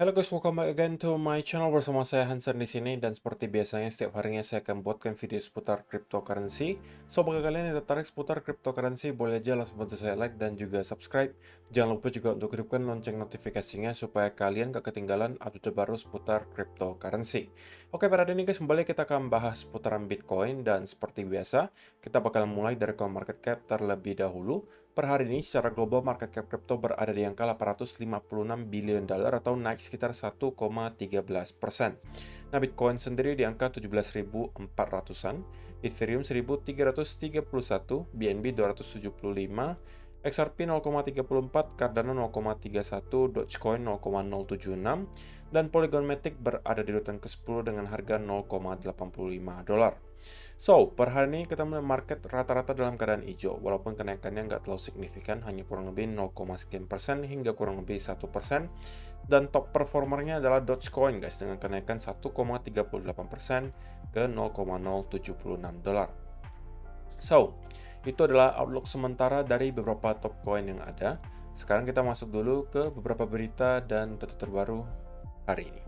Halo guys, welcome back again to my channel bersama saya Hansen di sini dan seperti biasanya setiap harinya saya akan buatkan video seputar cryptocurrency. So bagi kalian yang tertarik seputar cryptocurrency boleh aja langsung bantu saya like dan juga subscribe. Jangan lupa juga untuk hidupkan lonceng notifikasinya supaya kalian gak ketinggalan update terbaru seputar cryptocurrency. Oke, pada hari ini guys kembali kita akan bahas seputaran Bitcoin dan seperti biasa kita bakal mulai dari CoinMarketCap terlebih dahulu. Per hari ini secara global market cap crypto berada di angka 856 billion dolar atau naik sekitar 1,13%. Nah, Bitcoin sendiri di angka 17.400-an, Ethereum 1.331, BNB 275, XRP 0,34, Cardano 0,31, Dogecoin 0,076, dan Polygon Matic berada di urutan ke-10 dengan harga 0,85 dolar. So, per hari ini kita melihat market rata-rata dalam keadaan hijau, walaupun kenaikannya nggak terlalu signifikan, hanya kurang lebih 0, sekian persen hingga kurang lebih 1%. Dan top performernya adalah Dogecoin guys, dengan kenaikan 1,38% ke 0,076 dolar. So, itu adalah outlook sementara dari beberapa top coin yang ada. Sekarang kita masuk dulu ke beberapa berita dan data terbaru hari ini.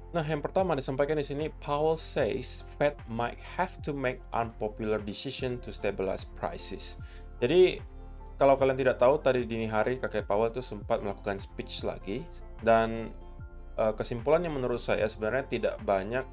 Nah, yang pertama disampaikan di sini, Powell says Fed might have to make unpopular decision to stabilize prices. Jadi, kalau kalian tidak tahu, tadi dini hari kakek Powell itu sempat melakukan speech lagi, dan kesimpulannya menurut saya sebenarnya tidak banyak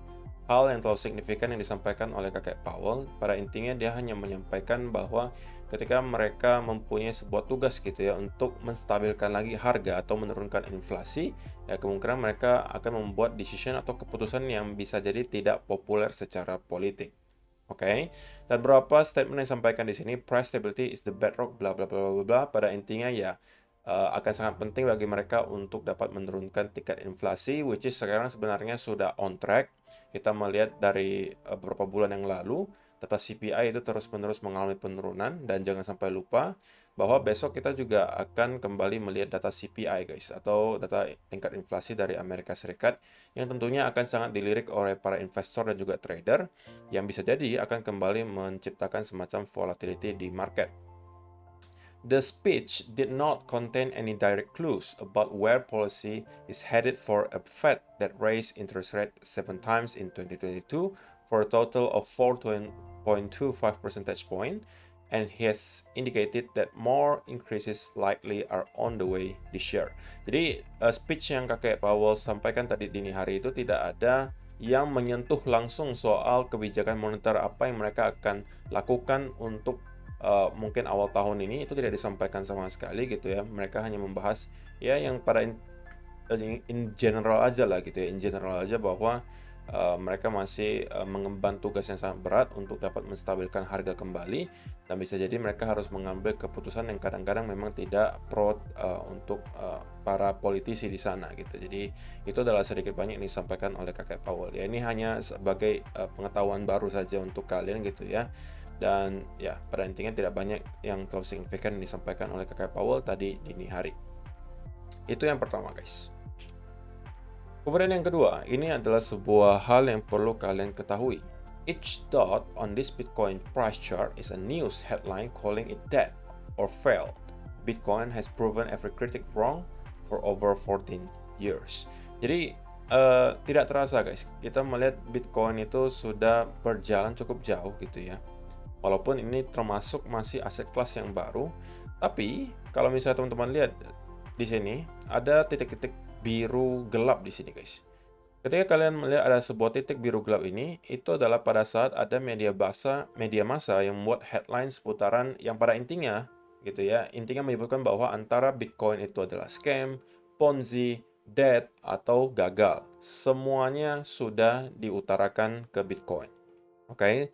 hal yang terlalu signifikan yang disampaikan oleh kakek Powell. Pada intinya dia hanya menyampaikan bahwa ketika mereka mempunyai sebuah tugas gitu ya untuk menstabilkan lagi harga atau menurunkan inflasi, ya kemungkinan mereka akan membuat decision atau keputusan yang bisa jadi tidak populer secara politik. Oke, dan beberapa statement yang disampaikan di sini, price stability is the bedrock, bla bla bla bla bla. Pada intinya ya akan sangat penting bagi mereka untuk dapat menurunkan tingkat inflasi, which is sekarang sebenarnya sudah on track. Kita melihat dari beberapa bulan yang lalu, data CPI itu terus-menerus mengalami penurunan, dan jangan sampai lupa bahwa besok kita juga akan kembali melihat data CPI guys, atau data tingkat inflasi dari Amerika Serikat, yang tentunya akan sangat dilirik oleh para investor dan juga trader, yang bisa jadi akan kembali menciptakan semacam volatility di market. The speech did not contain any direct clues about where policy is headed for a Fed that raised interest rate 7 times in 2022 for a total of 4.25 percentage point, and he has indicated that more increases likely are on the way this year. Jadi, speech yang kakek Powell sampaikan tadi dini hari itu tidak ada yang menyentuh langsung soal kebijakan moneter apa yang mereka akan lakukan untuk mungkin awal tahun ini, itu tidak disampaikan sama sekali gitu ya. Mereka hanya membahas ya yang pada in general aja lah gitu ya, in general aja bahwa mereka masih mengemban tugas yang sangat berat untuk dapat menstabilkan harga kembali, dan bisa jadi mereka harus mengambil keputusan yang kadang-kadang memang tidak pro untuk para politisi di sana gitu. Jadi itu adalah sedikit banyak yang disampaikan oleh kakek Powell ya. Ini hanya sebagai pengetahuan baru saja untuk kalian gitu ya. Dan ya, pada intinya tidak banyak yang terlalu signifikan yang disampaikan oleh kakek Powell tadi dini hari. Itu yang pertama guys. Kemudian yang kedua, ini adalah sebuah hal yang perlu kalian ketahui. Each dot on this Bitcoin price chart is a news headline calling it dead or failed. Bitcoin has proven every critic wrong for over 14 years. Jadi tidak terasa guys, kita melihat Bitcoin itu sudah berjalan cukup jauh gitu ya. Walaupun ini termasuk masih aset kelas yang baru, tapi kalau misalnya teman-teman lihat di sini ada titik-titik biru gelap di sini guys. Ketika kalian melihat ada sebuah titik biru gelap ini, itu adalah pada saat ada media massa yang membuat headline seputaran yang pada intinya gitu ya, intinya menyebutkan bahwa antara Bitcoin itu adalah scam, Ponzi, dead atau gagal. Semuanya sudah diutarakan ke Bitcoin. Oke.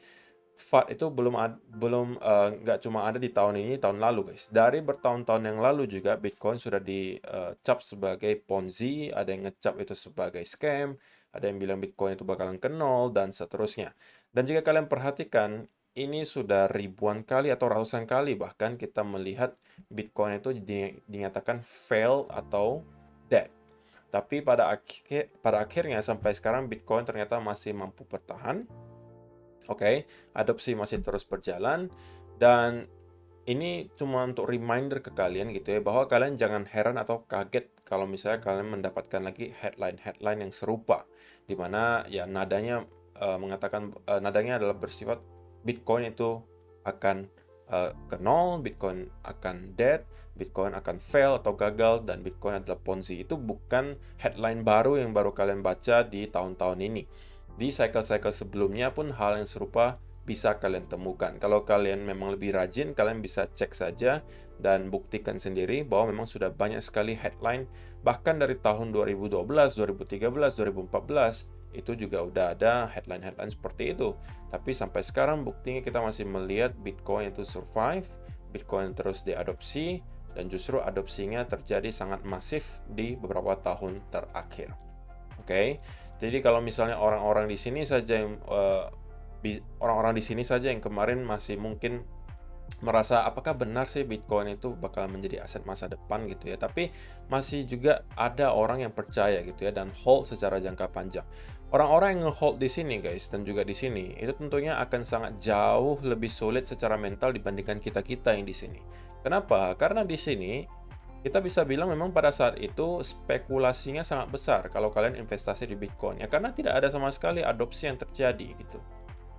FUD itu nggak cuma ada di tahun ini, tahun lalu guys. Dari bertahun-tahun yang lalu juga Bitcoin sudah dicap sebagai Ponzi, ada yang ngecap itu sebagai scam, ada yang bilang Bitcoin itu bakalan ke nol, dan seterusnya. Dan jika kalian perhatikan, ini sudah ribuan kali atau ratusan kali bahkan kita melihat Bitcoin itu dinyatakan fail atau dead. Tapi pada akhirnya sampai sekarang Bitcoin ternyata masih mampu bertahan. Oke, adopsi masih terus berjalan, dan ini cuma untuk reminder ke kalian gitu ya, bahwa kalian jangan heran atau kaget kalau misalnya kalian mendapatkan lagi headline-headline yang serupa, di mana ya nadanya nadanya adalah bersifat Bitcoin itu akan ke nol, Bitcoin akan dead, Bitcoin akan fail atau gagal, dan Bitcoin adalah Ponzi. Itu bukan headline baru yang baru kalian baca di tahun-tahun ini. Di cycle-cycle sebelumnya pun hal yang serupa bisa kalian temukan. Kalau kalian memang lebih rajin, kalian bisa cek saja dan buktikan sendiri bahwa memang sudah banyak sekali headline, bahkan dari tahun 2012, 2013, 2014, itu juga udah ada headline-headline seperti itu. Tapi sampai sekarang buktinya kita masih melihat Bitcoin itu survive, Bitcoin terus diadopsi, dan justru adopsinya terjadi sangat masif di beberapa tahun terakhir. Oke, jadi kalau misalnya orang-orang di sini saja yang kemarin masih mungkin merasa apakah benar sih Bitcoin itu bakal menjadi aset masa depan gitu ya, tapi masih juga ada orang yang percaya gitu ya dan hold secara jangka panjang. Orang-orang yang nge-hold di sini guys dan juga di sini itu tentunya akan sangat jauh lebih sulit secara mental dibandingkan kita-kita yang di sini. Kenapa? Karena di sini kita bisa bilang memang pada saat itu spekulasinya sangat besar kalau kalian investasi di Bitcoin ya, karena tidak ada sama sekali adopsi yang terjadi gitu.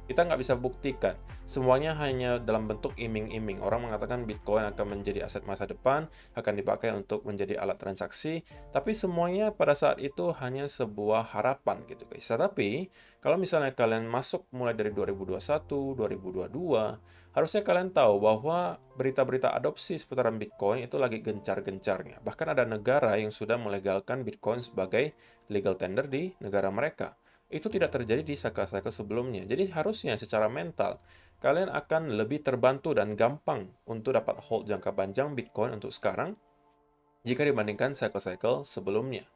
Kita nggak bisa buktikan. Semuanya hanya dalam bentuk iming-iming. Orang mengatakan Bitcoin akan menjadi aset masa depan, akan dipakai untuk menjadi alat transaksi, tapi semuanya pada saat itu hanya sebuah harapan gitu guys. Tapi kalau misalnya kalian masuk mulai dari 2021, 2022, harusnya kalian tahu bahwa berita-berita adopsi seputaran Bitcoin itu lagi gencar-gencarnya. Bahkan ada negara yang sudah melegalkan Bitcoin sebagai legal tender di negara mereka. Itu tidak terjadi di cycle-cycle sebelumnya. Jadi harusnya secara mental, kalian akan lebih terbantu dan gampang untuk dapat hold jangka panjang Bitcoin untuk sekarang jika dibandingkan cycle-cycle sebelumnya.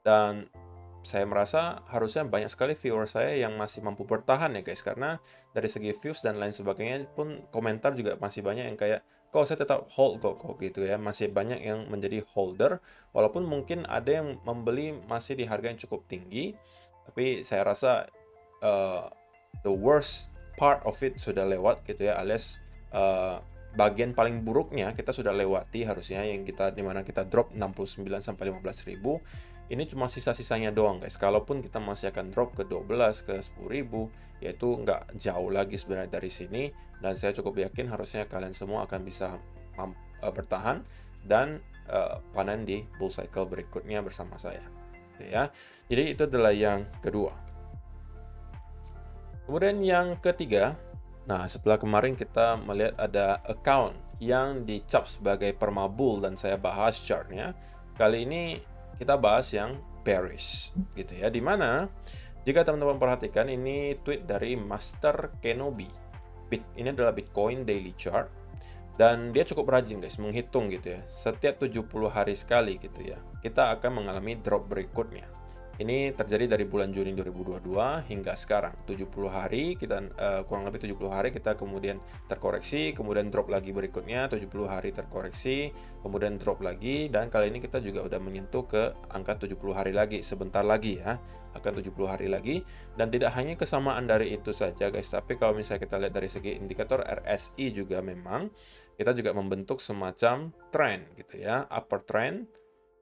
Dan saya merasa harusnya banyak sekali viewer saya yang masih mampu bertahan ya guys, karena dari segi views dan lain sebagainya pun komentar juga masih banyak yang kayak, kok saya tetap hold kok gitu ya. Masih banyak yang menjadi holder, walaupun mungkin ada yang membeli masih di harga yang cukup tinggi. Tapi saya rasa the worst part of it sudah lewat gitu ya, alias bagian paling buruknya kita sudah lewati harusnya, yang dimana kita drop 69 sampai 15 ribu. Ini cuma sisa-sisanya doang guys. Kalaupun kita masih akan drop ke 12 ke 10 ribu, yaitu nggak jauh lagi sebenarnya dari sini, dan saya cukup yakin harusnya kalian semua akan bisa bertahan dan panen di bull cycle berikutnya bersama saya. Ya. Jadi itu adalah yang kedua. Kemudian yang ketiga, nah setelah kemarin kita melihat ada account yang dicap sebagai permabull dan saya bahas chartnya, kali ini kita bahas yang bearish gitu ya. Dimana jika teman-teman perhatikan, ini tweet dari Master Kenobi. Ini adalah Bitcoin daily chart. Dan dia cukup rajin guys, menghitung gitu ya. Setiap 70 hari sekali gitu ya, kita akan mengalami drop berikutnya. Ini terjadi dari bulan Juni 2022 hingga sekarang. 70 hari, kita kurang lebih 70 hari kita kemudian terkoreksi, kemudian drop lagi berikutnya, 70 hari terkoreksi, kemudian drop lagi, dan kali ini kita juga udah menyentuh ke angka 70 hari lagi, sebentar lagi ya, akan 70 hari lagi. Dan tidak hanya kesamaan dari itu saja guys, tapi kalau misalnya kita lihat dari segi indikator RSI juga memang kita juga membentuk semacam trend gitu ya, upper trend,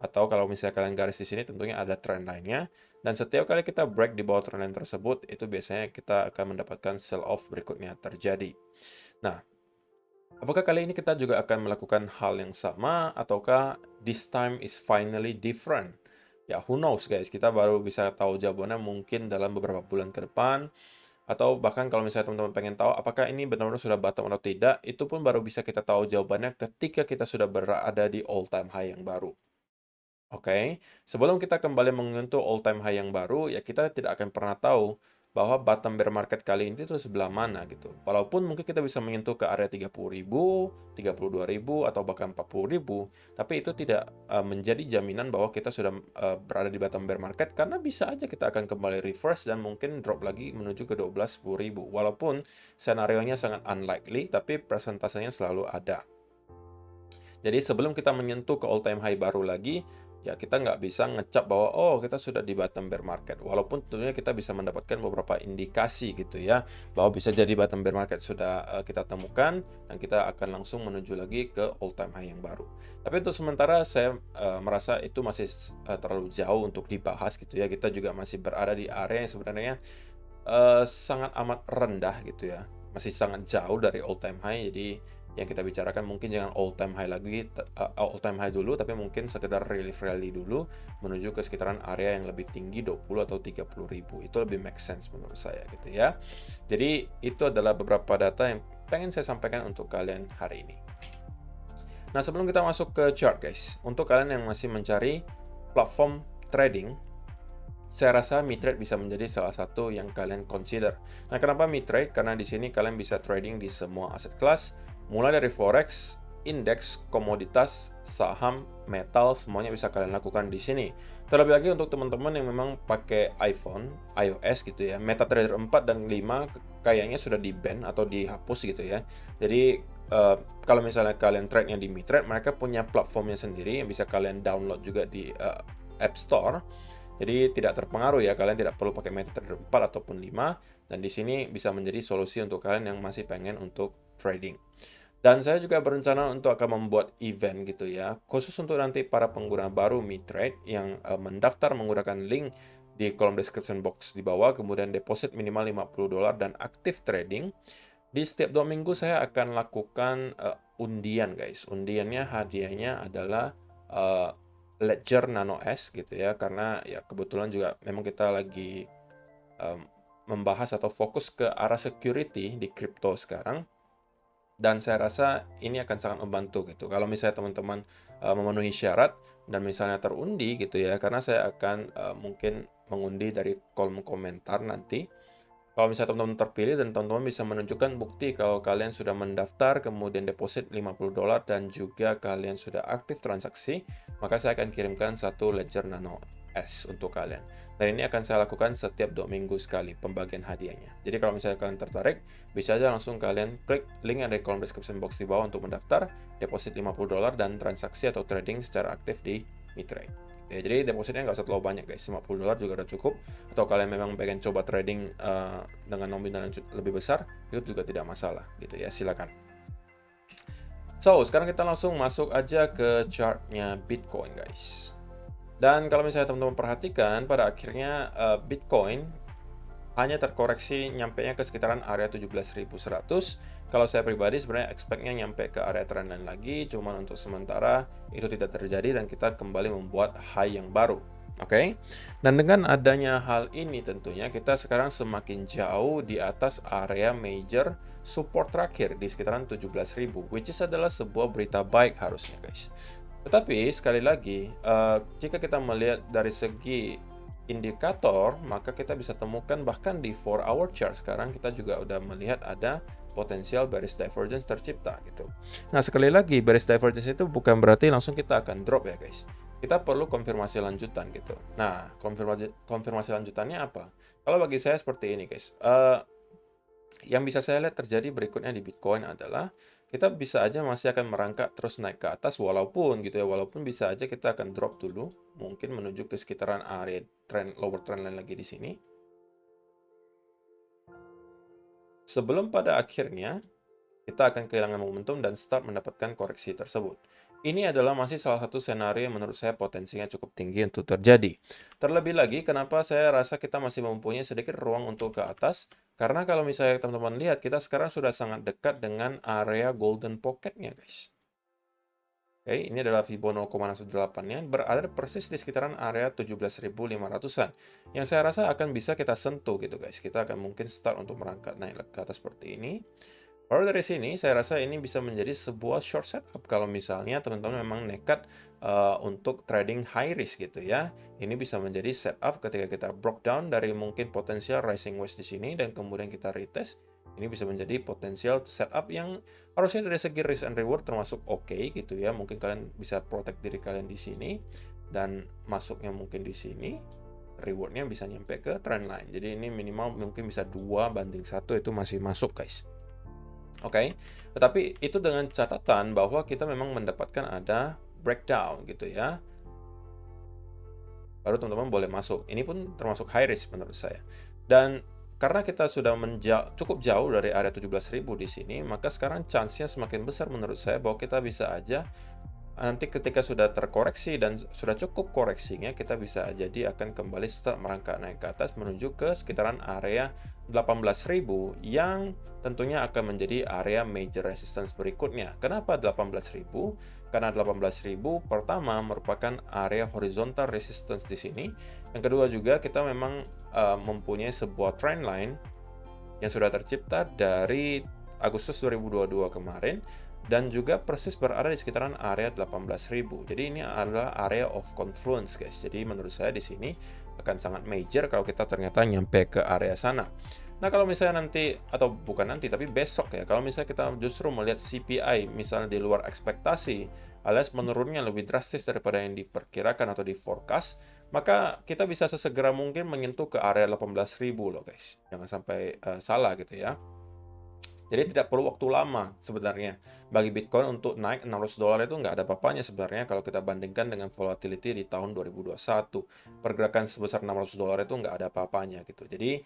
atau kalau misalnya kalian garis di sini tentunya ada trend lainnya. Dan setiap kali kita break di bawah trend line tersebut, itu biasanya kita akan mendapatkan sell off berikutnya terjadi. Nah, apakah kali ini kita juga akan melakukan hal yang sama, ataukah this time is finally different? Ya, who knows guys, kita baru bisa tahu jawabannya mungkin dalam beberapa bulan ke depan. Atau bahkan kalau misalnya teman-teman pengen tahu apakah ini benar-benar sudah bottom atau tidak, itu pun baru bisa kita tahu jawabannya ketika kita sudah berada di all time high yang baru. Oke, sebelum kita kembali menyentuh all time high yang baru, ya kita tidak akan pernah tahu bahwa bottom bear market kali ini itu sebelah mana gitu. Walaupun mungkin kita bisa menyentuh ke area 30.000, 32.000, atau bahkan 40.000, tapi itu tidak menjadi jaminan bahwa kita sudah berada di bottom bear market, karena bisa aja kita akan kembali reverse dan mungkin drop lagi menuju ke 12.10.000. Walaupun senarionya sangat unlikely, tapi presentasenya selalu ada. Jadi sebelum kita menyentuh ke all time high baru lagi, ya kita nggak bisa ngecap bahwa oh kita sudah di bottom bear market. Walaupun tentunya kita bisa mendapatkan beberapa indikasi gitu ya, bahwa bisa jadi bottom bear market sudah kita temukan dan kita akan langsung menuju lagi ke all time high yang baru. Tapi untuk sementara saya merasa itu masih terlalu jauh untuk dibahas gitu ya. Kita juga masih berada di area yang sebenarnya sangat amat rendah gitu ya, masih sangat jauh dari all time high. Jadi yang kita bicarakan mungkin jangan all time high lagi, all time high dulu, tapi mungkin sekedar relief rally dulu menuju ke sekitaran area yang lebih tinggi 20 atau 30 ribu. Itu lebih make sense menurut saya gitu ya. Jadi itu adalah beberapa data yang pengen saya sampaikan untuk kalian hari ini. Nah, sebelum kita masuk ke chart guys, untuk kalian yang masih mencari platform trading, saya rasa MiTrade bisa menjadi salah satu yang kalian consider. Nah, kenapa MiTrade? Karena di sini kalian bisa trading di semua aset kelas, mulai dari forex, indeks, komoditas, saham, metal, semuanya bisa kalian lakukan di sini. Terlebih lagi untuk teman-teman yang memang pakai iPhone, iOS gitu ya, MetaTrader 4 dan 5 kayaknya sudah di-ban atau dihapus gitu ya. Jadi kalau misalnya kalian trade-nya di MiTrade, mereka punya platformnya sendiri yang bisa kalian download juga di App Store. Jadi tidak terpengaruh ya, kalian tidak perlu pakai MetaTrader 4 ataupun 5, dan di sini bisa menjadi solusi untuk kalian yang masih pengen untuk trading. Dan saya juga berencana untuk akan membuat event gitu ya, khusus untuk nanti para pengguna baru MiTrade yang mendaftar menggunakan link di kolom description box di bawah, kemudian deposit minimal $50 dan aktif trading. Di setiap 2 minggu saya akan lakukan undian guys. Undiannya hadiahnya adalah Ledger Nano S gitu ya, karena ya kebetulan juga memang kita lagi membahas atau fokus ke arah security di crypto sekarang. Dan saya rasa ini akan sangat membantu gitu. Kalau misalnya teman-teman memenuhi syarat dan misalnya terundi gitu ya, karena saya akan mungkin mengundi dari kolom komentar nanti. Kalau misalnya teman-teman terpilih dan teman-teman bisa menunjukkan bukti kalau kalian sudah mendaftar, kemudian deposit $50 dan juga kalian sudah aktif transaksi, maka saya akan kirimkan satu Ledger Nano S untuk kalian. Dan ini akan saya lakukan setiap 2 minggu sekali pembagian hadiahnya. Jadi kalau misalnya kalian tertarik, bisa aja langsung kalian klik link yang ada di kolom description box di bawah untuk mendaftar, deposit $50 dan transaksi atau trading secara aktif di MiTrade. Ya, jadi depositnya nggak usah terlalu banyak guys, $50 juga udah cukup. Atau kalian memang pengen coba trading dengan nominal yang lebih besar, itu juga tidak masalah gitu ya, silakan. So, sekarang kita langsung masuk aja ke chartnya Bitcoin guys. Dan kalau misalnya teman-teman perhatikan, pada akhirnya Bitcoin hanya terkoreksi nyampenya ke sekitaran area 17.100. Kalau saya pribadi sebenarnya expect-nya nyampe ke area trendline lagi, cuman untuk sementara itu tidak terjadi dan kita kembali membuat high yang baru. Oke. Dan dengan adanya hal ini tentunya kita sekarang semakin jauh di atas area major support terakhir di sekitaran 17.000, which is adalah sebuah berita baik harusnya guys. Tetapi sekali lagi, jika kita melihat dari segi indikator, maka kita bisa temukan bahkan di 4-hour chart sekarang kita juga udah melihat ada potensial bearish divergence tercipta gitu. Nah, sekali lagi bearish divergence itu bukan berarti langsung kita akan drop ya guys. Kita perlu konfirmasi lanjutan gitu. Nah, konfirmasi lanjutannya apa? Kalau bagi saya seperti ini guys. Yang bisa saya lihat terjadi berikutnya di Bitcoin adalah kita bisa aja masih akan merangkak terus naik ke atas walaupun gitu ya, walaupun bisa aja kita akan drop dulu, mungkin menuju ke sekitaran area lower trendline lagi di sini. Sebelum pada akhirnya kita akan kehilangan momentum dan start mendapatkan koreksi tersebut. Ini adalah masih salah satu senario yang menurut saya potensinya cukup tinggi untuk terjadi. Terlebih lagi, kenapa saya rasa kita masih mempunyai sedikit ruang untuk ke atas? Karena kalau misalnya teman-teman lihat, kita sekarang sudah sangat dekat dengan area golden pocket-nya, guys. Oke, ini adalah Fibo 0,18-nya, berada persis di sekitaran area 17.500-an. Yang saya rasa akan bisa kita sentuh gitu, guys. Kita akan mungkin start untuk merangkak naik ke atas seperti ini. Baru dari sini, saya rasa ini bisa menjadi sebuah short setup kalau misalnya teman-teman memang nekat untuk trading high risk gitu ya. Ini bisa menjadi setup ketika kita broke down dari mungkin potensial rising wedge di sini dan kemudian kita retest. Ini bisa menjadi potensial setup yang harusnya dari segi risk and reward termasuk oke gitu ya. Mungkin kalian bisa protect diri kalian di sini dan masuknya mungkin di sini. Rewardnya bisa nyampe ke trendline. Jadi ini minimal mungkin bisa 2:1 itu masih masuk guys. Oke, tetapi itu dengan catatan bahwa kita memang mendapatkan ada breakdown gitu ya. baru teman-teman boleh masuk. Ini pun termasuk high risk menurut saya. Dan karena kita sudah cukup jauh dari area 17.000 di sini, maka sekarang chance-nya semakin besar menurut saya bahwa kita bisa aja nanti ketika sudah terkoreksi dan sudah cukup koreksinya, kita bisa jadi akan kembali start merangkak naik ke atas menuju ke sekitaran area 18.000 yang tentunya akan menjadi area major resistance berikutnya. Kenapa 18.000? Karena 18.000 pertama merupakan area horizontal resistance di sini. Yang kedua juga kita memang mempunyai sebuah trend line yang sudah tercipta dari Agustus 2022 kemarin, dan juga persis berada di sekitaran area 18.000. Jadi ini adalah area of confluence, guys. Jadi menurut saya di sini akan sangat major kalau kita ternyata nyampe ke area sana. Nah, kalau misalnya nanti, atau bukan nanti, tapi besok ya, kalau misalnya kita justru melihat CPI misalnya di luar ekspektasi, alias menurunnya lebih drastis daripada yang diperkirakan atau di forecast, maka kita bisa sesegera mungkin menyentuh ke area 18.000 loh, guys. Jangan sampai salah gitu ya. Jadi tidak perlu waktu lama sebenarnya bagi Bitcoin untuk naik $600 itu nggak ada apa-apanya sebenarnya kalau kita bandingkan dengan volatility di tahun 2021. Pergerakan sebesar $600 itu nggak ada apa-apanya gitu. Jadi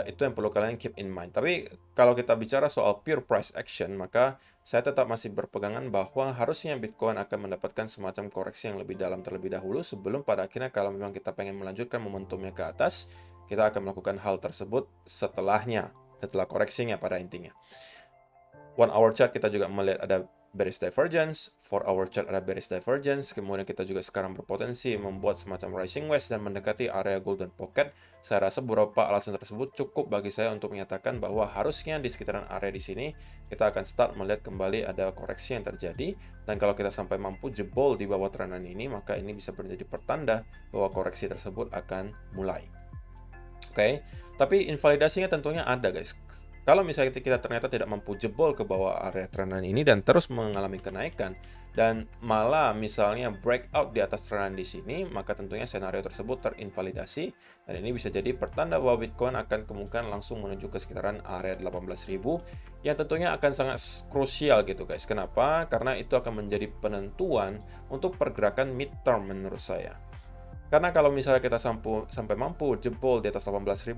itu yang perlu kalian keep in mind. Tapi kalau kita bicara soal pure price action, maka saya tetap masih berpegangan bahwa harusnya Bitcoin akan mendapatkan semacam koreksi yang lebih dalam terlebih dahulu sebelum pada akhirnya kalau memang kita pengen melanjutkan momentumnya ke atas, kita akan melakukan hal tersebut setelah koreksinya pada intinya. 1 hour chart kita juga melihat ada bearish divergence, 4 hour chart ada bearish divergence, kemudian kita juga sekarang berpotensi membuat semacam rising wedge dan mendekati area golden pocket. Saya rasa beberapa alasan tersebut cukup bagi saya untuk menyatakan bahwa harusnya di sekitaran area di sini kita akan start melihat kembali ada koreksi yang terjadi, dan kalau kita sampai mampu jebol di bawah trendan ini, maka ini bisa menjadi pertanda bahwa koreksi tersebut akan mulai. Oke, tapi invalidasinya tentunya ada, guys. Kalau misalnya kita ternyata tidak mampu jebol ke bawah area trendan ini dan terus mengalami kenaikan, dan malah misalnya breakout di atas trendan di sini, maka tentunya senario tersebut terinvalidasi, dan ini bisa jadi pertanda bahwa Bitcoin akan kemungkinan langsung menuju ke sekitaran area 18.000 yang tentunya akan sangat krusial gitu, guys. Kenapa? Karena itu akan menjadi penentuan untuk pergerakan midterm menurut saya. Karena kalau misalnya kita sampai mampu jebol di atas 18.500,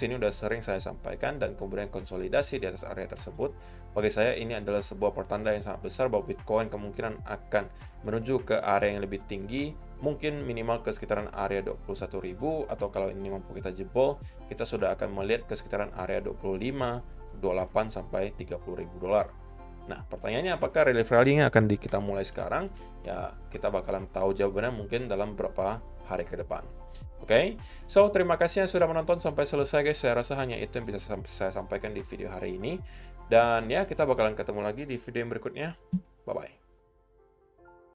ini udah sering saya sampaikan, dan kemudian konsolidasi di atas area tersebut, bagi saya ini adalah sebuah pertanda yang sangat besar bahwa Bitcoin kemungkinan akan menuju ke area yang lebih tinggi, mungkin minimal ke sekitaran area 21.000, atau kalau ini mampu kita jebol, kita sudah akan melihat ke sekitaran area 25, 28 sampai 30.000 dolar. Nah, pertanyaannya apakah relief rally-nya akan kita mulai sekarang? Ya, kita bakalan tahu jawabannya mungkin dalam beberapa hari ke depan. Oke, so terima kasih yang sudah menonton sampai selesai, guys. Saya rasa hanya itu yang bisa saya sampaikan di video hari ini. Dan ya, kita bakalan ketemu lagi di video yang berikutnya. Bye-bye.